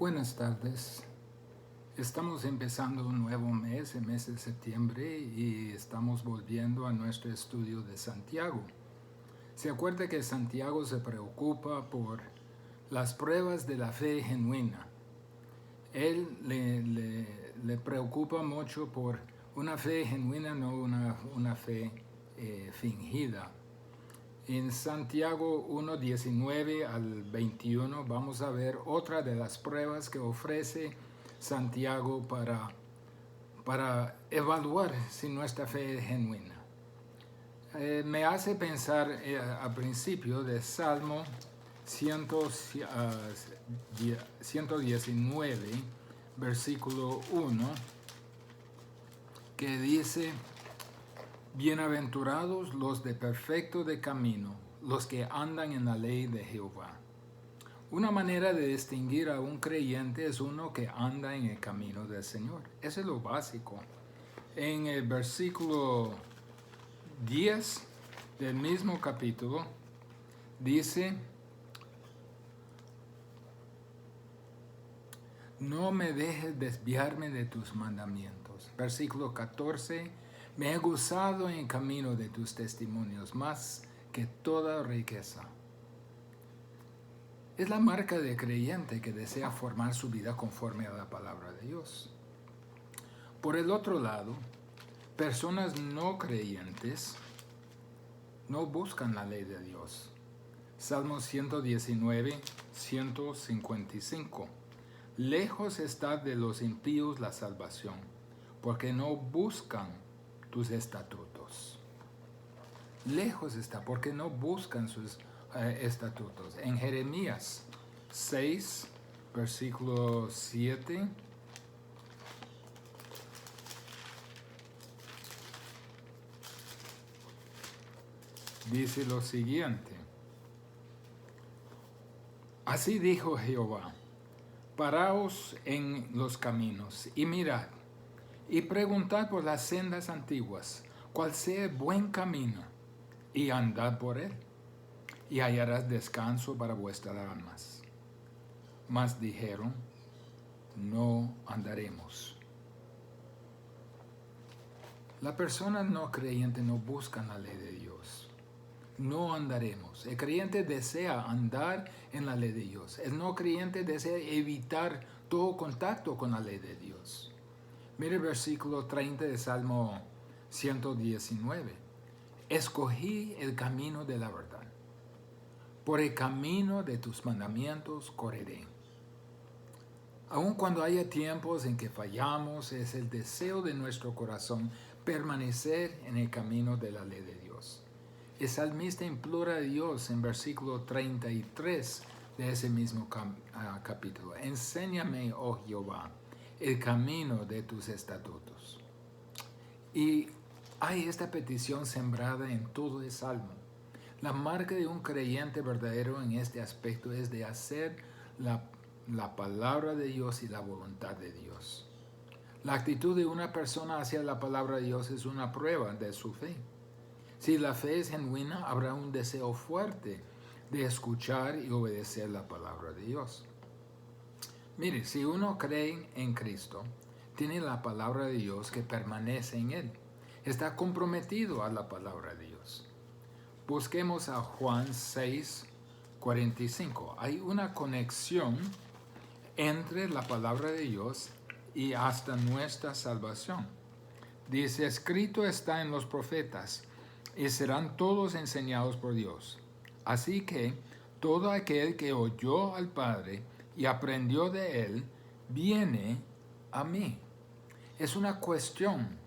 Buenas tardes. Estamos empezando un nuevo mes, el mes de septiembre, y estamos volviendo a nuestro estudio de Santiago. Se acuerda que Santiago se preocupa por las pruebas de la fe genuina. Él le preocupa mucho por una fe genuina, no una fe fingida. En Santiago 1:19 al 21 vamos a ver otra de las pruebas que ofrece Santiago para evaluar si nuestra fe es genuina. Me hace pensar al principio de Salmo 119, versículo 1, que dice: Bienaventurados los de perfecto de camino, los que andan en la ley de Jehová. Una manera de distinguir a un creyente es uno que anda en el camino del Señor. Eso es lo básico. En el versículo 10 del mismo capítulo dice: No me dejes desviarme de tus mandamientos. Versículo 14: Me he gozado en el camino de tus testimonios más que toda riqueza. Es la marca de creyente que desea formar su vida conforme a la palabra de Dios. Por el otro lado, personas no creyentes no buscan la ley de Dios. Salmo 119, 155. Lejos está de los impíos la salvación, porque no buscan tus estatutos. Lejos está, porque no buscan sus estatutos. En Jeremías 6, versículo 7, dice lo siguiente: Así dijo Jehová: Paraos en los caminos y mirad, y preguntad por las sendas antiguas, cuál sea el buen camino, y andad por él, y hallarás descanso para vuestras almas. Mas dijeron: no andaremos. La persona no creyente no busca la ley de Dios. No andaremos. El creyente desea andar en la ley de Dios. El no creyente desea evitar todo contacto con la ley de Dios. Mire el versículo 30 de Salmo 119. Escogí el camino de la verdad. Por el camino de tus mandamientos correré. Aun cuando haya tiempos en que fallamos, es el deseo de nuestro corazón permanecer en el camino de la ley de Dios. El salmista implora a Dios en versículo 33 de ese mismo capítulo: Enséñame, oh Jehová, el camino de tus estatutos. Y hay esta petición sembrada en todo el Salmo. La marca de un creyente verdadero en este aspecto es de hacer la palabra de Dios y la voluntad de Dios. La actitud de una persona hacia la palabra de Dios es una prueba de su fe. Si la fe es genuina, habrá un deseo fuerte de escuchar y obedecer la palabra de Dios. Mire, si uno cree en Cristo, tiene la palabra de Dios que permanece en él. Está comprometido a la palabra de Dios. Busquemos a Juan 6, 45. Hay una conexión entre la palabra de Dios y hasta nuestra salvación. Dice: escrito está en los profetas, y serán todos enseñados por Dios. Así que todo aquel que oyó al Padre y aprendió de él, viene a mí. Es una cuestión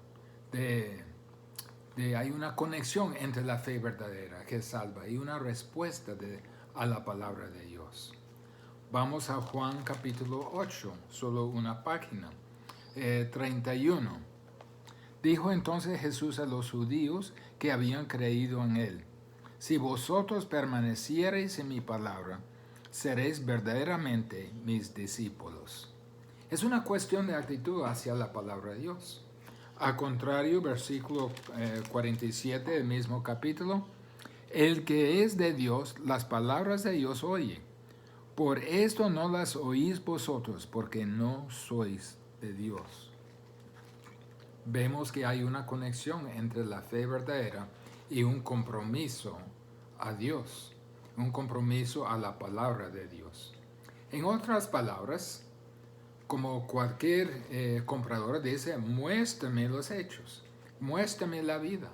hay una conexión entre la fe verdadera que salva y una respuesta a la palabra de Dios. Vamos a Juan capítulo 8, solo una página, 31. Dijo entonces Jesús a los judíos que habían creído en él: si vosotros permaneciereis en mi palabra, seréis verdaderamente mis discípulos. Es una cuestión de actitud hacia la palabra de Dios. Al contrario, versículo 47 del mismo capítulo: el que es de Dios, las palabras de Dios oye. Por esto no las oís vosotros, porque no sois de Dios. Vemos que hay una conexión entre la fe verdadera y un compromiso a Dios, un compromiso a la palabra de Dios. En otras palabras, como cualquier comprador dice, muéstrame los hechos, muéstrame la vida.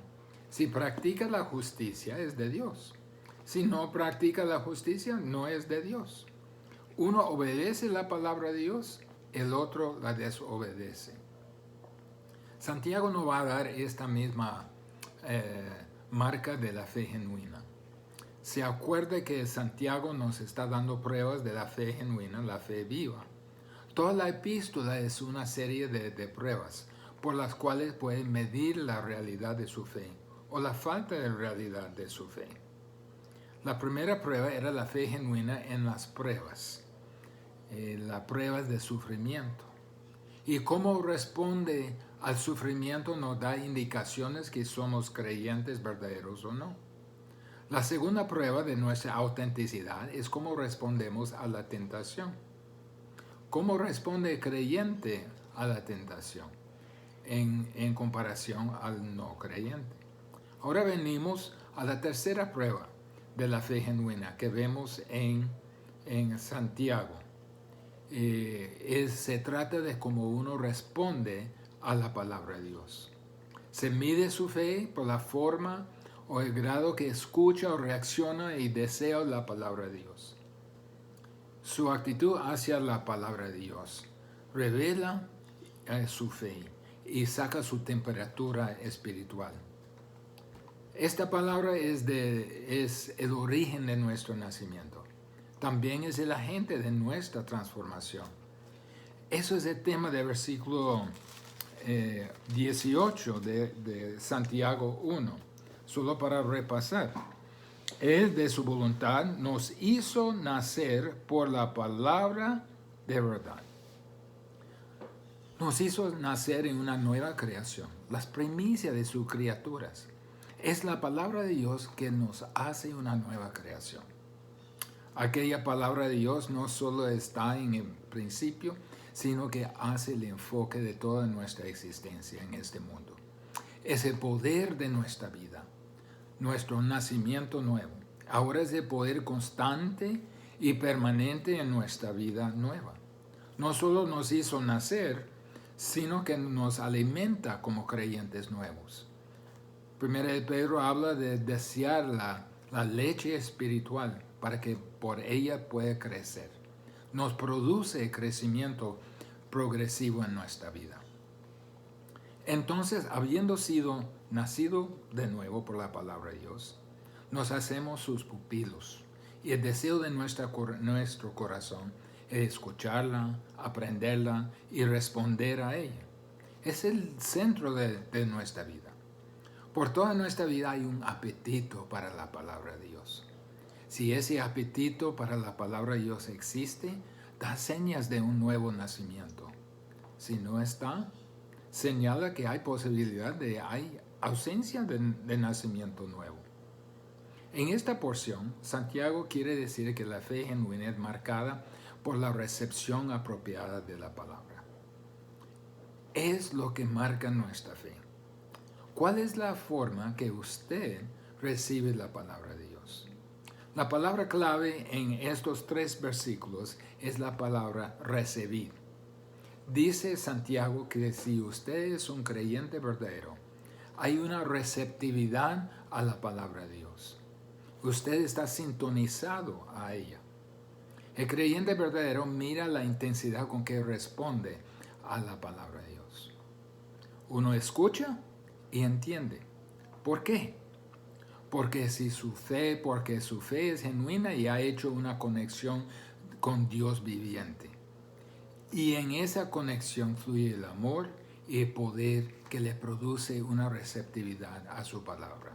Si practica la justicia, es de Dios. Si no practica la justicia, no es de Dios. Uno obedece la palabra de Dios, el otro la desobedece. Santiago no va a dar esta misma marca de la fe genuina. Se acuerde que Santiago nos está dando pruebas de la fe genuina, la fe viva. Toda la epístola es una serie de pruebas por las cuales puede medir la realidad de su fe o la falta de realidad de su fe. La primera prueba era la fe genuina en las pruebas, las pruebas de sufrimiento. Y cómo responde al sufrimiento nos da indicaciones que somos creyentes verdaderos o no. La segunda prueba de nuestra autenticidad es cómo respondemos a la tentación. ¿Cómo responde el creyente a la tentación en comparación al no creyente? Ahora venimos a la tercera prueba de la fe genuina que vemos en Santiago. Se trata de cómo uno responde a la palabra de Dios. Se mide su fe por la forma o el grado que escucha o reacciona y desea la palabra de Dios. Su actitud hacia la palabra de Dios revela su fe y saca su temperatura espiritual. Esta palabra es el origen de nuestro nacimiento. También es el agente de nuestra transformación. Eso es el tema del versículo 18 de Santiago 1, solo para repasar. Él de su voluntad nos hizo nacer por la palabra de verdad. Nos hizo nacer en una nueva creación, las primicias de sus criaturas. Es la palabra de Dios que nos hace una nueva creación. Aquella palabra de Dios no solo está en el principio, sino que hace el enfoque de toda nuestra existencia en este mundo. Es el poder de nuestra vida, nuestro nacimiento nuevo. Ahora es el poder constante y permanente en nuestra vida nueva. No solo nos hizo nacer, sino que nos alimenta como creyentes nuevos. Primero Pedro habla de desear la leche espiritual para que por ella pueda crecer. Nos produce crecimiento progresivo en nuestra vida. Entonces, habiendo sido nacido de nuevo por la palabra de Dios, nos hacemos sus pupilos. Y el deseo de nuestro corazón es escucharla, aprenderla y responder a ella. Es el centro de nuestra vida. Por toda nuestra vida hay un apetito para la palabra de Dios. Si ese apetito para la palabra de Dios existe, da señas de un nuevo nacimiento. Si no está, señala que hay posibilidad hay ausencia de nacimiento nuevo. En esta porción, Santiago quiere decir que la fe genuina es marcada por la recepción apropiada de la palabra. Es lo que marca nuestra fe. ¿Cuál es la forma que usted recibe la palabra de Dios? La palabra clave en estos 3 versículos es la palabra recibir. Dice Santiago que si usted es un creyente verdadero, hay una receptividad a la palabra de Dios. Usted está sintonizado a ella. El creyente verdadero mira la intensidad con que responde a la palabra de Dios. Uno escucha y entiende. ¿Por qué? Porque su fe es genuina y ha hecho una conexión con Dios viviente. Y en esa conexión fluye el amor y el poder que le produce una receptividad a su palabra.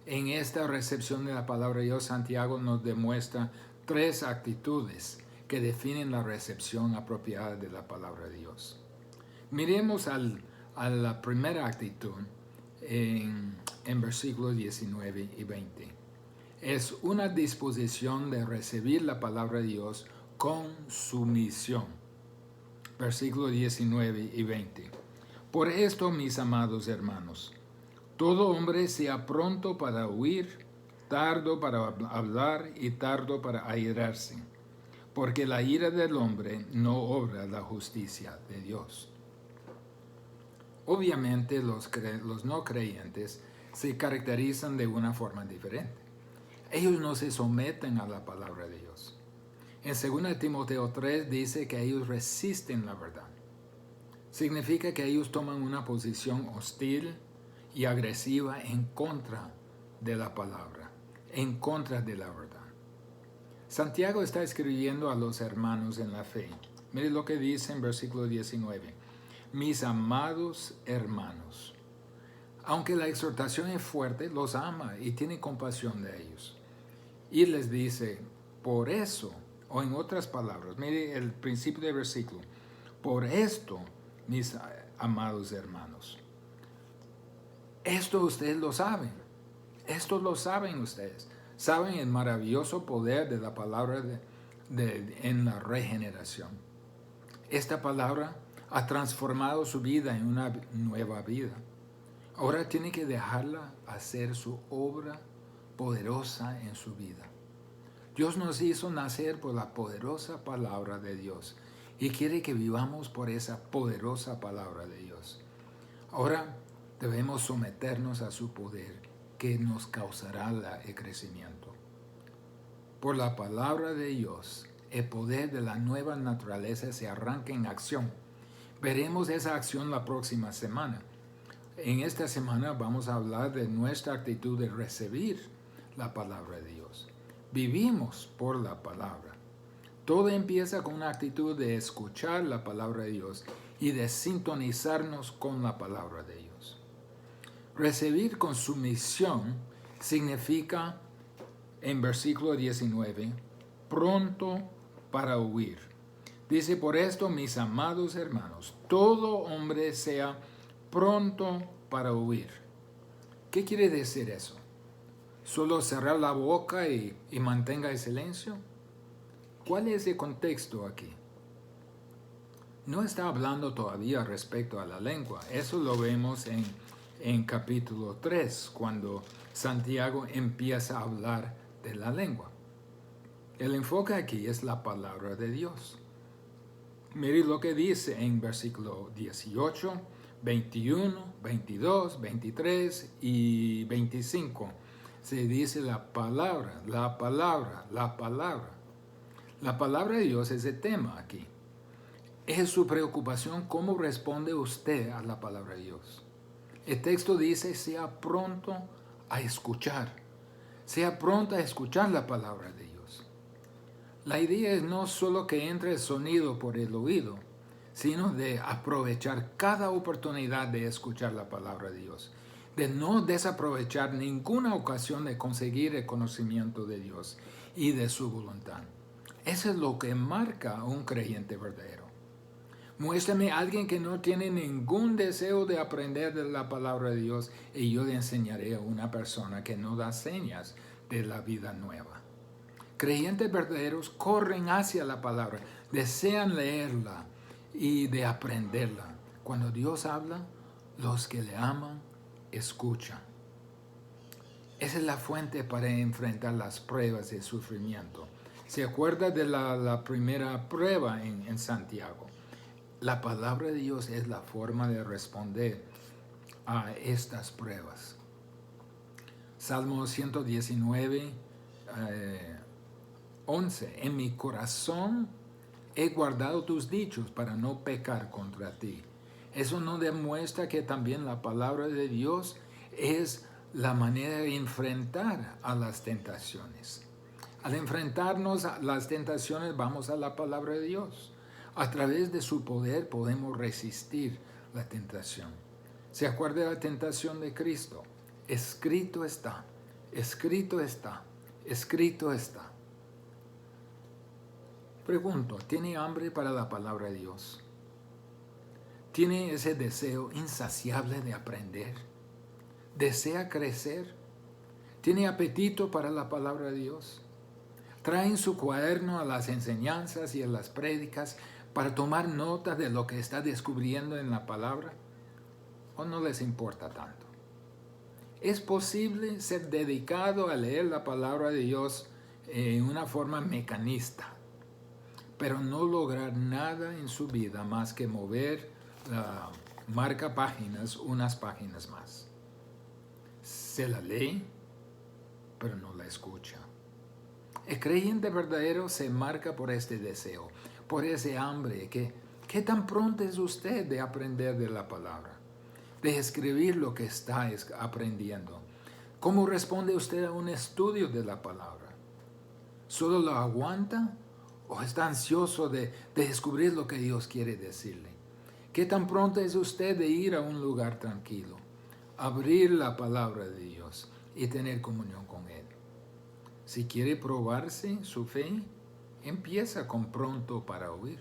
En esta recepción de la palabra de Dios, Santiago nos demuestra 3 actitudes que definen la recepción apropiada de la palabra de Dios. Miremos a la primera actitud en versículos 19 y 20. Es una disposición de recibir la palabra de Dios con sumisión. Versículos 19 y 20. Por esto, mis amados hermanos, todo hombre sea pronto para oír, tardo para hablar y tardo para airarse, porque la ira del hombre no obra la justicia de Dios. Obviamente los no creyentes se caracterizan de una forma diferente. Ellos no se someten a la palabra de Dios. En 2 Timoteo 3 dice que ellos resisten la verdad. Significa que ellos toman una posición hostil y agresiva en contra de la palabra, en contra de la verdad. Santiago está escribiendo a los hermanos en la fe. Mire lo que dice en versículo 19. Mis amados hermanos. Aunque la exhortación es fuerte, los ama y tiene compasión de ellos. Y les dice, por eso, o en otras palabras, mire el principio del versículo, por esto, mis amados hermanos. Esto ustedes lo saben. Esto lo saben ustedes. Saben el maravilloso poder de la palabra en la regeneración. Esta palabra ha transformado su vida en una nueva vida. Ahora tiene que dejarla hacer su obra poderosa en su vida. Dios nos hizo nacer por la poderosa palabra de Dios y quiere que vivamos por esa poderosa palabra de Dios. Ahora debemos someternos a su poder que nos causará el crecimiento. Por la palabra de Dios, el poder de la nueva naturaleza se arranca en acción. Veremos esa acción la próxima semana. En esta semana vamos a hablar de nuestra actitud de recibir la palabra de Dios. Vivimos por la palabra. Todo empieza con una actitud de escuchar la palabra de Dios y de sintonizarnos con la palabra de Dios. Recibir con sumisión significa, en versículo 19, pronto para oír. Dice, por esto, mis amados hermanos, todo hombre sea pronto para oír. ¿Qué quiere decir eso? ¿Solo cerrar la boca y mantenga el silencio? ¿Cuál es el contexto aquí? No está hablando todavía respecto a la lengua. Eso lo vemos en capítulo 3, cuando Santiago empieza a hablar de la lengua. El enfoque aquí es la palabra de Dios. Mire lo que dice en versículo 18, 21, 22, 23 y 25. Se dice la palabra, la palabra, la palabra. La palabra de Dios es el tema aquí. Es su preocupación cómo responde usted a la palabra de Dios. El texto dice, sea pronto a escuchar. Sea pronto a escuchar la palabra de Dios. La idea es no solo que entre el sonido por el oído, sino de aprovechar cada oportunidad de escuchar la palabra de Dios. De no desaprovechar ninguna ocasión de conseguir el conocimiento de Dios y de su voluntad. Eso es lo que marca a un creyente verdadero. Muéstrame a alguien que no tiene ningún deseo de aprender de la palabra de Dios y yo le enseñaré a una persona que no da señas de la vida nueva. Creyentes verdaderos corren hacia la palabra, desean leerla y de aprenderla. Cuando Dios habla, los que le aman escuchan. Esa es la fuente para enfrentar las pruebas de sufrimiento. ¿Se acuerda de la primera prueba en Santiago? La palabra de Dios es la forma de responder a estas pruebas. Salmo 119, 11. En mi corazón he guardado tus dichos para no pecar contra ti. Eso no demuestra que también la palabra de Dios es la manera de enfrentar a las tentaciones. Al enfrentarnos a las tentaciones vamos a la palabra de Dios. A través de su poder podemos resistir la tentación. ¿Se acuerda de la tentación de Cristo? Escrito está, escrito está, escrito está. Pregunto, ¿tiene hambre para la palabra de Dios? ¿Tiene ese deseo insaciable de aprender? ¿Desea crecer? ¿Tiene apetito para la palabra de Dios? ¿Traen su cuaderno a las enseñanzas y a las prédicas para tomar nota de lo que está descubriendo en la palabra? ¿O no les importa tanto? Es posible ser dedicado a leer la palabra de Dios en una forma mecanista, pero no lograr nada en su vida más que mover la marca páginas unas páginas más. Se la lee, pero no la escucha. El creyente verdadero se marca por este deseo, por ese hambre. ¿Qué tan pronto es usted de aprender de la palabra? De escribir lo que está aprendiendo. ¿Cómo responde usted a un estudio de la palabra? ¿Solo lo aguanta o está ansioso de descubrir lo que Dios quiere decirle? ¿Qué tan pronto es usted de ir a un lugar tranquilo, abrir la palabra de Dios y tener comunión con Él? Si quiere probarse su fe, empieza con pronto para oír.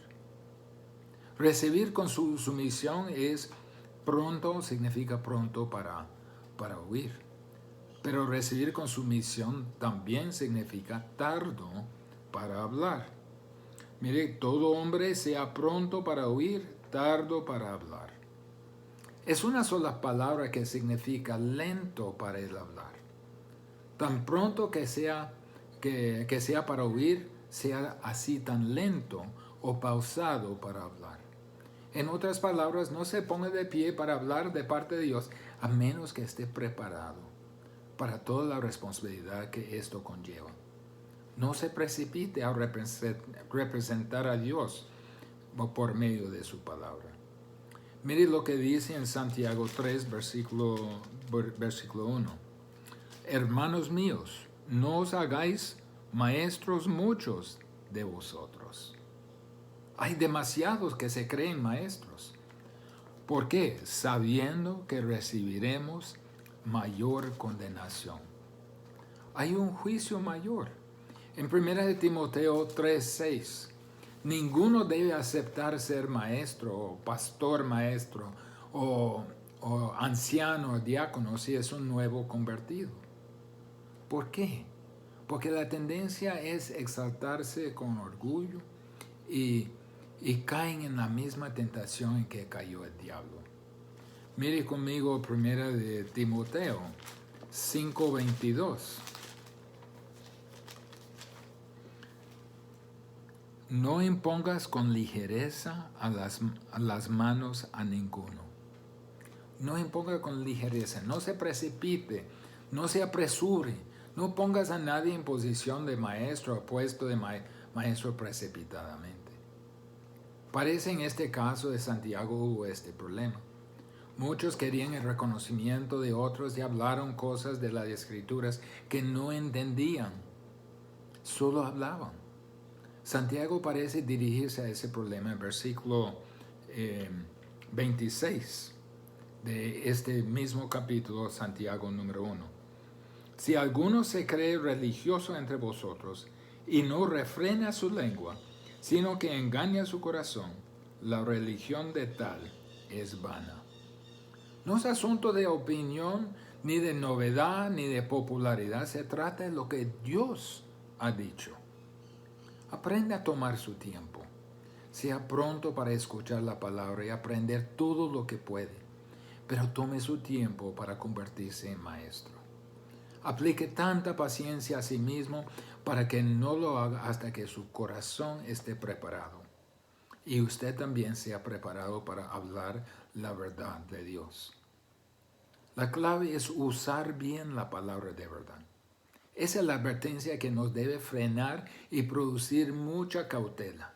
Recibir con su sumisión es pronto, significa pronto para oír. Pero recibir con sumisión también significa tardo para hablar. Mire, todo hombre sea pronto para oír, tardo para hablar. Es una sola palabra que significa lento para el hablar. Tan pronto que sea para oír, sea así tan lento o pausado para hablar. En otras palabras, no se ponga de pie para hablar de parte de Dios a menos que esté preparado para toda la responsabilidad que esto conlleva. No se precipite a representar a Dios por medio de su palabra. Mire lo que dice en Santiago 3, versículo 1. Hermanos míos, no os hagáis maestros muchos de vosotros. Hay demasiados que se creen maestros. ¿Por qué? Sabiendo que recibiremos mayor condenación. Hay un juicio mayor. En 1 Timoteo 3:6, ninguno debe aceptar ser maestro o pastor maestro o anciano o diácono si es un nuevo convertido. ¿Por qué? Porque la tendencia es exaltarse con orgullo y caen en la misma tentación en que cayó el diablo. Mire conmigo 1 Timoteo 5:22. No impongas con ligereza a las manos a ninguno. No imponga con ligereza, no se precipite, no se apresure, no pongas a nadie en posición de maestro o puesto de maestro precipitadamente. Parece en este caso de Santiago hubo este problema. Muchos querían el reconocimiento de otros y hablaron cosas de las Escrituras que no entendían, solo hablaban. Santiago parece dirigirse a ese problema en versículo 26 de este mismo capítulo, Santiago número 1. Si alguno se cree religioso entre vosotros y no refrena su lengua, sino que engaña su corazón, la religión de tal es vana. No es asunto de opinión, ni de novedad, ni de popularidad. Se trata de lo que Dios ha dicho. Aprende a tomar su tiempo. Sea pronto para escuchar la palabra y aprender todo lo que puede. Pero tome su tiempo para convertirse en maestro. Aplique tanta paciencia a sí mismo para que no lo haga hasta que su corazón esté preparado. Y usted también sea preparado para hablar la verdad de Dios. La clave es usar bien la palabra de verdad. Esa es la advertencia que nos debe frenar y producir mucha cautela.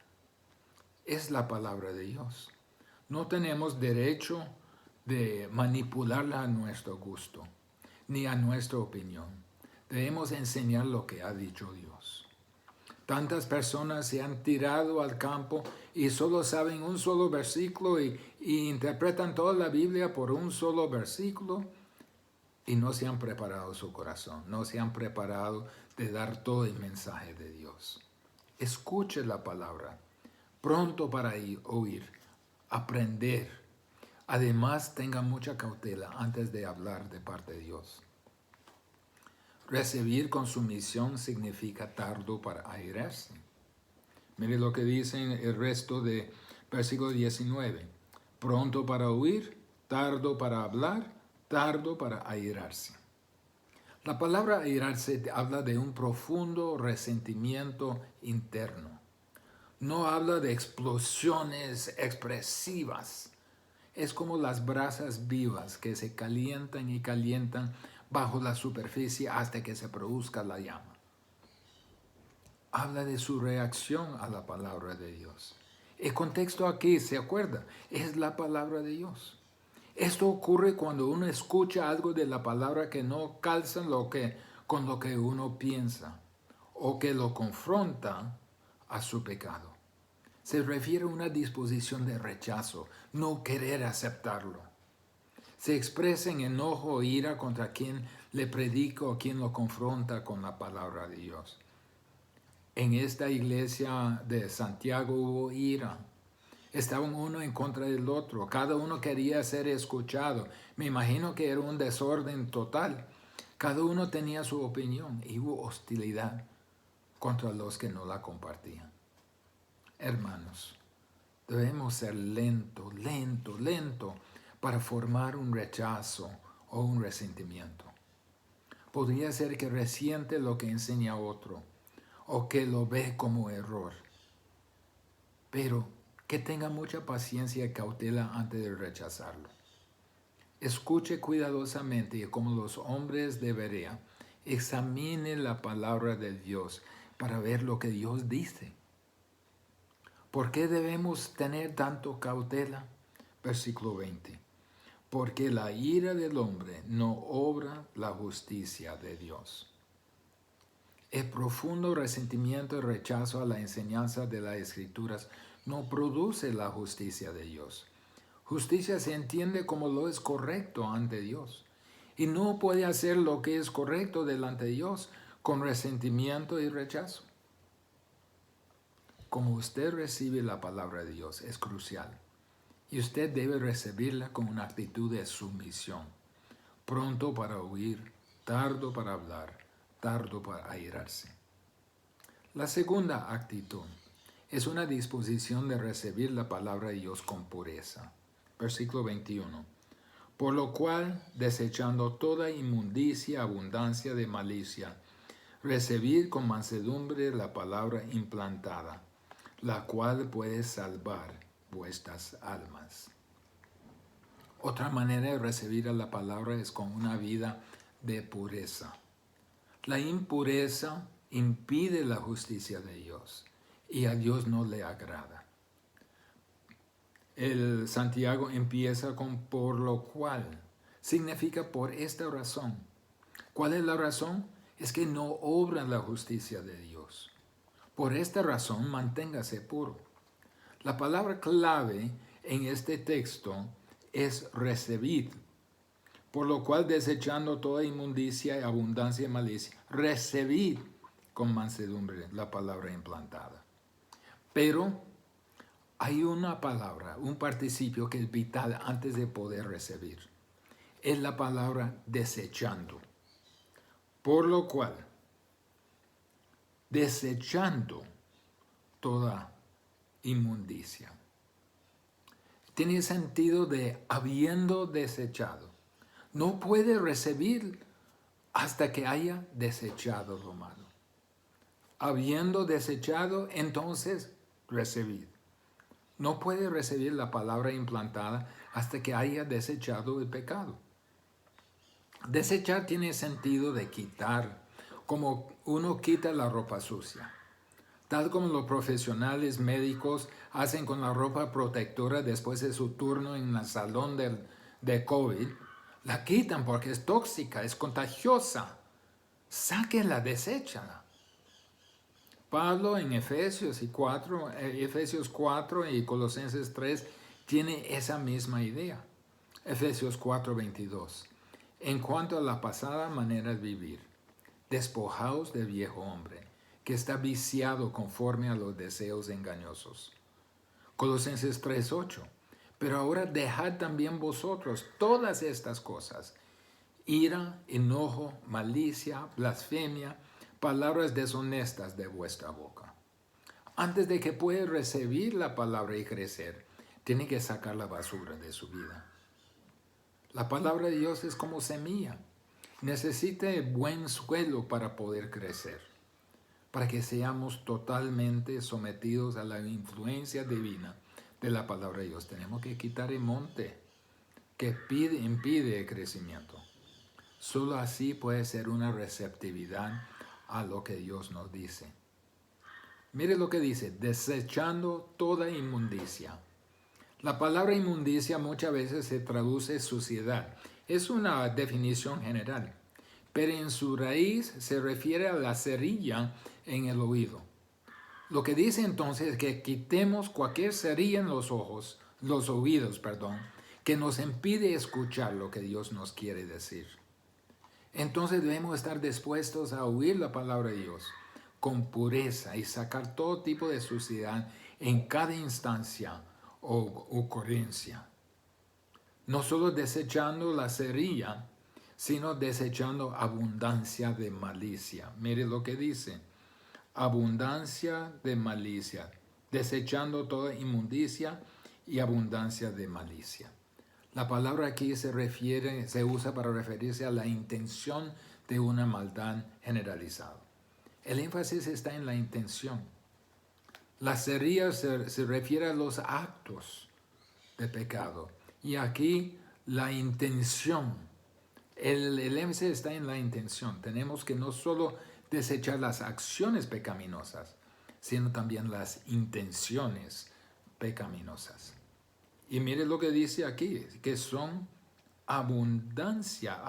Es la palabra de Dios. No tenemos derecho de manipularla a nuestro gusto, ni a nuestra opinión. Debemos enseñar lo que ha dicho Dios. Tantas personas se han tirado al campo y solo saben un solo versículo y interpretan toda la Biblia por un solo versículo y no se han preparado su corazón, no se han preparado de dar todo el mensaje de Dios. Escuche la palabra, pronto para oír, aprender. Además, tenga mucha cautela antes de hablar de parte de Dios. Recibir con sumisión significa tardo para airarse. Mire lo que dice en el resto de versículo 19. Pronto para oír, tardo para hablar, tardo para airarse. La palabra airarse habla de un profundo resentimiento interno. No habla de explosiones expresivas. Es como las brasas vivas que se calientan y calientan bajo la superficie hasta que se produzca la llama. Habla de su reacción a la palabra de Dios. El contexto aquí, ¿se acuerda? Es la palabra de Dios. Esto ocurre cuando uno escucha algo de la palabra que no calza con lo que uno piensa o que lo confronta a su pecado. Se refiere a una disposición de rechazo, no querer aceptarlo. Se expresa en enojo o ira contra quien le predica o quien lo confronta con la palabra de Dios. En esta iglesia de Santiago hubo ira. Estaban uno en contra del otro. Cada uno quería ser escuchado. Me imagino que era un desorden total. Cada uno tenía su opinión y hubo hostilidad contra los que no la compartían. Hermanos, debemos ser lento para formar un rechazo o un resentimiento. Podría ser que resiente lo que enseña otro o que lo ve como error. Pero que tenga mucha paciencia y cautela antes de rechazarlo. Escuche cuidadosamente y como los hombres deberían, examine la palabra de Dios para ver lo que Dios dice. ¿Por qué debemos tener tanto cautela? Versículo 20. Porque la ira del hombre no obra la justicia de Dios. El profundo resentimiento y rechazo a la enseñanza de las Escrituras no produce la justicia de Dios. Justicia se entiende como lo es correcto ante Dios. Y no puede hacer lo que es correcto delante de Dios con resentimiento y rechazo. Como usted recibe la palabra de Dios es crucial. Y usted debe recibirla con una actitud de sumisión. Pronto para oír, tardo para hablar, tardo para airarse. La segunda actitud es una disposición de recibir la palabra de Dios con pureza. Versículo 21. Por lo cual, desechando toda inmundicia, abundancia de malicia, recibir con mansedumbre la palabra implantada, la cual puede salvar vuestras almas. Otra manera de recibir a la palabra es con una vida de pureza. La impureza impide la justicia de Dios y a Dios no le agrada. El Santiago empieza con por lo cual. Significa por esta razón. ¿Cuál es la razón? Es que no obra la justicia de Dios. Por esta razón, manténgase puro. La palabra clave en este texto es recibir. Por lo cual, desechando toda inmundicia y abundancia de malicia, recibid con mansedumbre la palabra implantada. Pero hay una palabra, un participio que es vital antes de poder recibir. Es la palabra desechando. Por lo cual, desechando toda inmundicia. Tiene sentido de habiendo desechado. No puede recibir hasta que haya desechado lo malo. Habiendo desechado, entonces recibir. No puede recibir la palabra implantada hasta que haya desechado el pecado. Desechar tiene sentido de quitar, como uno quita la ropa sucia. Tal como los profesionales médicos hacen con la ropa protectora después de su turno en el salón de COVID, la quitan porque es tóxica, es contagiosa. Sáquenla, deséchala. Pablo en Efesios 4 y Colosenses 3 tiene esa misma idea. Efesios 4:22. En cuanto a la pasada manera de vivir, despojaos del viejo hombre, que está viciado conforme a los deseos engañosos. Colosenses 3:8. Pero ahora dejad también vosotros todas estas cosas: ira, enojo, malicia, blasfemia, palabras deshonestas de vuestra boca. Antes de que pueda recibir la palabra y crecer, tiene que sacar la basura de su vida. La palabra de Dios es como semilla. Necesita buen suelo para poder crecer, para que seamos totalmente sometidos a la influencia divina de la palabra de Dios. Tenemos que quitar el monte que impide el crecimiento. Solo así puede ser una receptividad a lo que Dios nos dice. Mire lo que dice, desechando toda inmundicia. La palabra inmundicia muchas veces se traduce suciedad. Es una definición general, pero en su raíz se refiere a la cerilla en el oído. Lo que dice entonces es que quitemos cualquier cerilla en los oídos, que nos impide escuchar lo que Dios nos quiere decir. Entonces debemos estar dispuestos a oír la palabra de Dios con pureza y sacar todo tipo de suciedad en cada instancia o ocurrencia. No solo desechando la cerilla, sino desechando abundancia de malicia. Mire lo que dice, abundancia de malicia, desechando toda inmundicia y abundancia de malicia. La palabra aquí se usa para referirse a la intención de una maldad generalizada. El énfasis está en la intención. La cerilla se refiere a los actos de pecado. Y aquí la intención. El énfasis está en la intención. Tenemos que no solo desechar las acciones pecaminosas, sino también las intenciones pecaminosas. Y mire lo que dice aquí, que son abundancia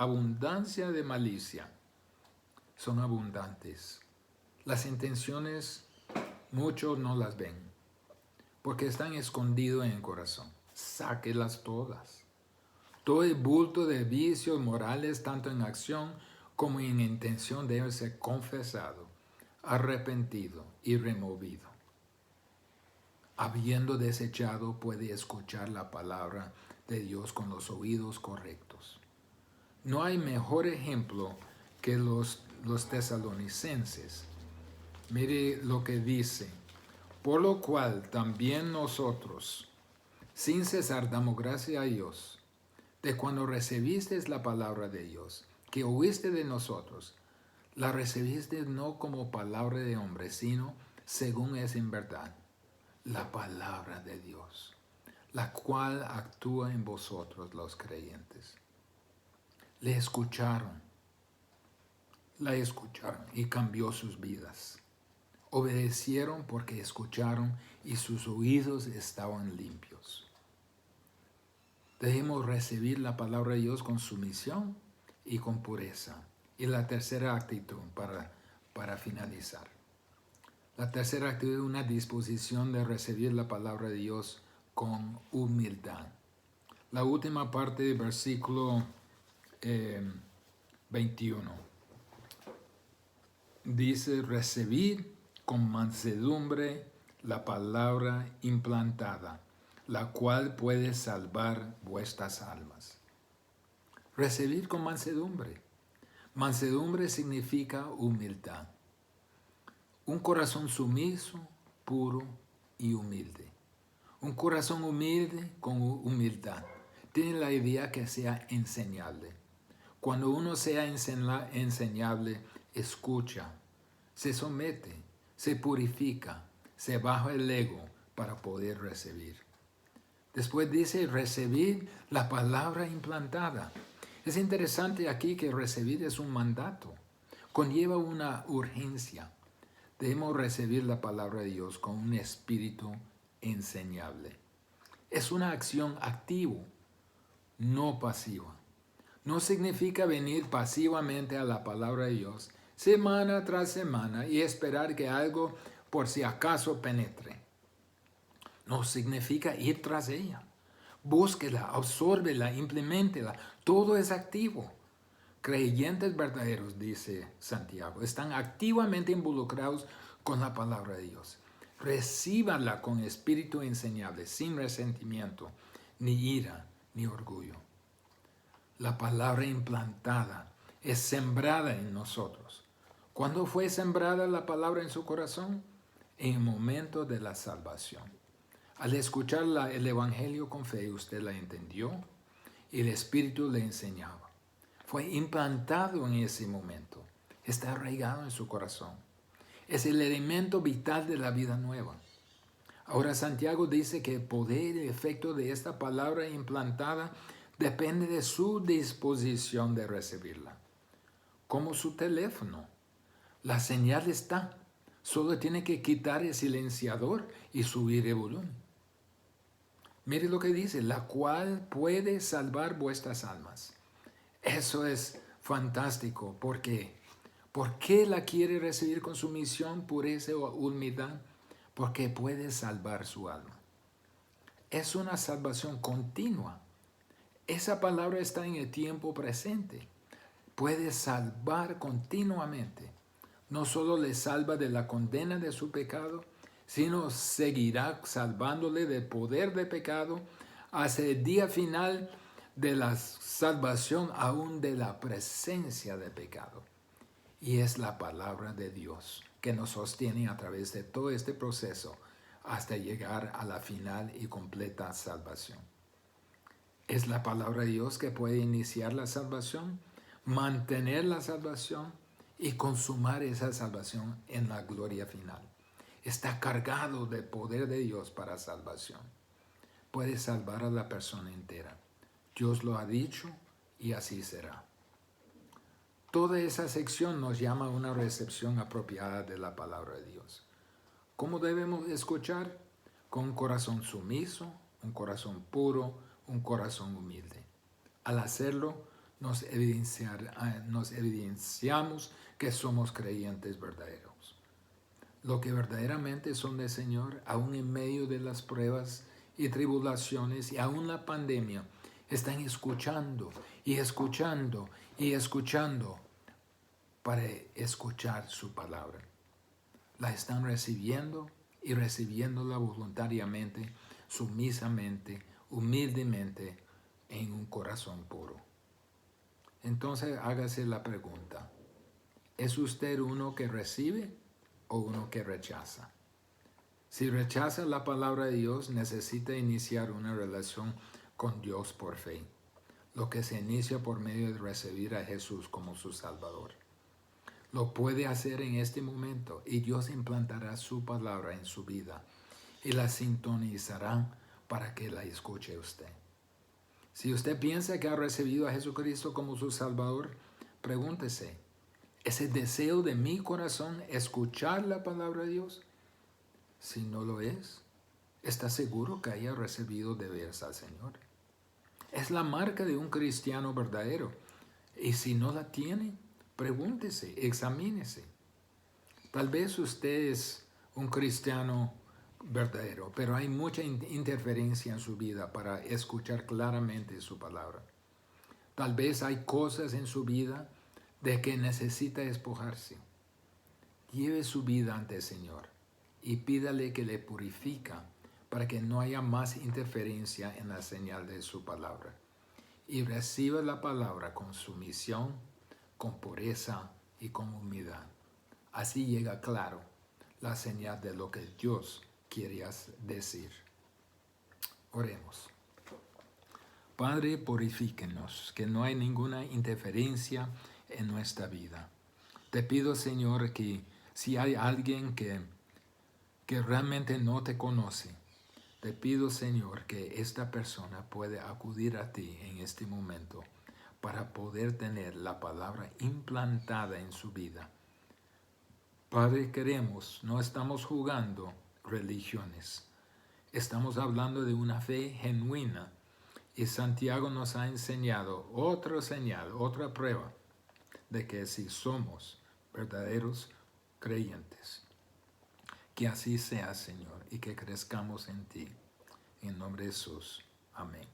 de malicia. Son abundantes. Las intenciones muchos no las ven, porque están escondidas en el corazón. Sáquelas todas. Todo el bulto de vicios morales, tanto en acción como en intención, debe ser confesado, arrepentido y removido. Habiendo desechado, puede escuchar la palabra de Dios con los oídos correctos. No hay mejor ejemplo que los tesalonicenses. Mire lo que dice. Por lo cual también nosotros, sin cesar, damos gracias a Dios, de cuando recibisteis la palabra de Dios, que oíste de nosotros, la recibiste no como palabra de hombre, sino según es en verdad, la palabra de Dios, la cual actúa en vosotros los creyentes. Le escucharon, la escucharon y cambió sus vidas. Obedecieron porque escucharon y sus oídos estaban limpios. Debemos recibir la palabra de Dios con sumisión y con pureza. Y la tercera actitud para finalizar. La tercera actitud es una disposición de recibir la palabra de Dios con humildad. La última parte del versículo 21 dice, recibir con mansedumbre la palabra implantada, la cual puede salvar vuestras almas. Recibir con mansedumbre. Mansedumbre significa humildad. Un corazón sumiso, puro y humilde. Un corazón humilde con humildad. Tiene la idea que sea enseñable. Cuando uno sea enseñable, escucha, se somete, se purifica, se baja el ego para poder recibir. Después dice recibir la palabra implantada. Es interesante aquí que recibir es un mandato, conlleva una urgencia. Debemos recibir la palabra de Dios con un espíritu enseñable. Es una acción activa, no pasiva. No significa venir pasivamente a la palabra de Dios semana tras semana y esperar que algo por si acaso penetre. No significa ir tras ella. Búsquela, absórbela, implementela. Todo es activo. Creyentes verdaderos, dice Santiago, están activamente involucrados con la palabra de Dios. Recíbanla con espíritu enseñable, sin resentimiento, ni ira, ni orgullo. la palabra implantada, es sembrada en nosotros. ¿Cuándo fue sembrada la palabra en su corazón? En el momento de la salvación. Al escuchar el Evangelio con fe, usted la entendió y el Espíritu le enseñaba. Fue implantado en ese momento. Está arraigado en su corazón. Es el elemento vital de la vida nueva. Ahora Santiago dice que el poder y efecto de esta palabra implantada depende de su disposición de recibirla. Como su teléfono. La señal está. Solo tiene que quitar el silenciador y subir el volumen. Mire lo que dice, la cual puede salvar vuestras almas. Eso es fantástico. ¿Por qué? ¿Por qué la quiere recibir con sumisión, pureza o humildad? Porque puede salvar su alma. Es una salvación continua. Esa palabra está en el tiempo presente. Puede salvar continuamente. No solo le salva de la condena de su pecado, sino seguirá salvándole del poder de pecado hasta el día final de la salvación aún de la presencia de pecado. Y es la palabra de Dios que nos sostiene a través de todo este proceso hasta llegar a la final y completa salvación. Es la palabra de Dios que puede iniciar la salvación, mantener la salvación y consumar esa salvación en la gloria final. Está cargado del poder de Dios para salvación. Puede salvar a la persona entera. Dios lo ha dicho y así será. Toda esa sección nos llama a una recepción apropiada de la palabra de Dios. ¿Cómo debemos escuchar? Con un corazón sumiso, un corazón puro, un corazón humilde. Al hacerlo, nos evidenciamos que somos creyentes verdaderos. Lo que verdaderamente son del Señor, aún en medio de las pruebas y tribulaciones y aún la pandemia, están escuchando y escuchando y escuchando para escuchar su palabra. La están recibiendo y recibiéndola voluntariamente, sumisamente, humildemente, en un corazón puro. Entonces hágase la pregunta, ¿es usted uno que recibe o uno que rechaza? Si rechaza la palabra de Dios, necesita iniciar una relación con Dios por fe, lo que se inicia por medio de recibir a Jesús como su Salvador. Lo puede hacer en este momento y Dios implantará su palabra en su vida y la sintonizará para que la escuche usted. Si usted piensa que ha recibido a Jesucristo como su Salvador, pregúntese, ¿es el deseo de mi corazón escuchar la palabra de Dios? Si no lo es, ¿está seguro que haya recibido de veras al Señor? Es la marca de un cristiano verdadero. Y si no la tiene, pregúntese, examínese. Tal vez usted es un cristiano verdadero, pero hay mucha interferencia en su vida para escuchar claramente su palabra. Tal vez hay cosas en su vida de que necesita despojarse. Lleve su vida ante el Señor y pídale que le purifica para que no haya más interferencia en la señal de su palabra. Y reciba la palabra con sumisión, con pureza y con humildad. Así llega claro la señal de lo que Dios quiere decir. Oremos. Padre, purifíquenos, que no hay ninguna interferencia en nuestra vida. Te pido, Señor, que si hay alguien que realmente no te conoce, te pido, Señor, que esta persona pueda acudir a ti en este momento para poder tener la palabra implantada en su vida. Padre, no estamos jugando religiones. Estamos hablando de una fe genuina. Y Santiago nos ha enseñado otra señal, otra prueba de que si somos verdaderos creyentes. Que así sea, Señor, y que crezcamos en ti. En nombre de Jesús. Amén.